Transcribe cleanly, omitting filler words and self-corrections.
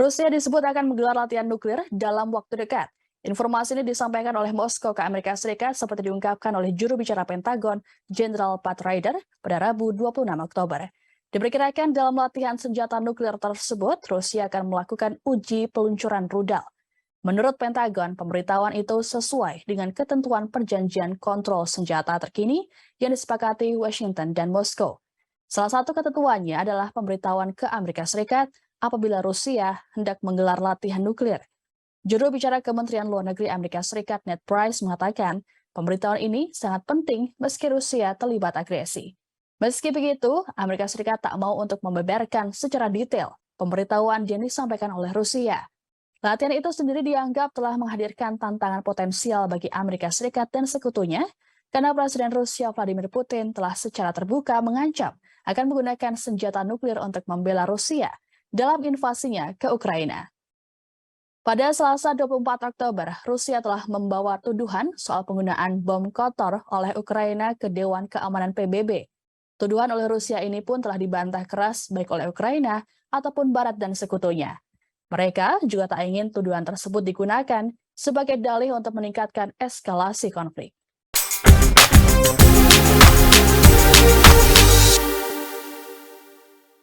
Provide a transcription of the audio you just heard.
Rusia disebut akan menggelar latihan nuklir dalam waktu dekat. Informasi ini disampaikan oleh Moskow ke Amerika Serikat seperti diungkapkan oleh juru bicara Pentagon, Jenderal Pat Ryder, pada Rabu 26 Oktober. Diperkirakan dalam latihan senjata nuklir tersebut, Rusia akan melakukan uji peluncuran rudal. Menurut Pentagon, pemberitahuan itu sesuai dengan ketentuan perjanjian kontrol senjata terkini yang disepakati Washington dan Moskow. Salah satu ketentuannya adalah pemberitahuan ke Amerika Serikat apabila Rusia hendak menggelar latihan nuklir. Juru bicara Kementerian Luar Negeri Amerika Serikat Ned Price mengatakan, pemberitahuan ini sangat penting meski Rusia terlibat agresi. Meski begitu, Amerika Serikat tak mau untuk membeberkan secara detail pemberitahuan yang disampaikan oleh Rusia. Latihan itu sendiri dianggap telah menghadirkan tantangan potensial bagi Amerika Serikat dan sekutunya, karena Presiden Rusia Vladimir Putin telah secara terbuka mengancam akan menggunakan senjata nuklir untuk membela Rusia dalam invasinya ke Ukraina. Pada Selasa 24 Oktober, Rusia telah membawa tuduhan soal penggunaan bom kotor oleh Ukraina ke Dewan Keamanan PBB. Tuduhan oleh Rusia ini pun telah dibantah keras baik oleh Ukraina ataupun Barat dan sekutunya. Mereka juga tak ingin tuduhan tersebut digunakan sebagai dalih untuk meningkatkan eskalasi konflik.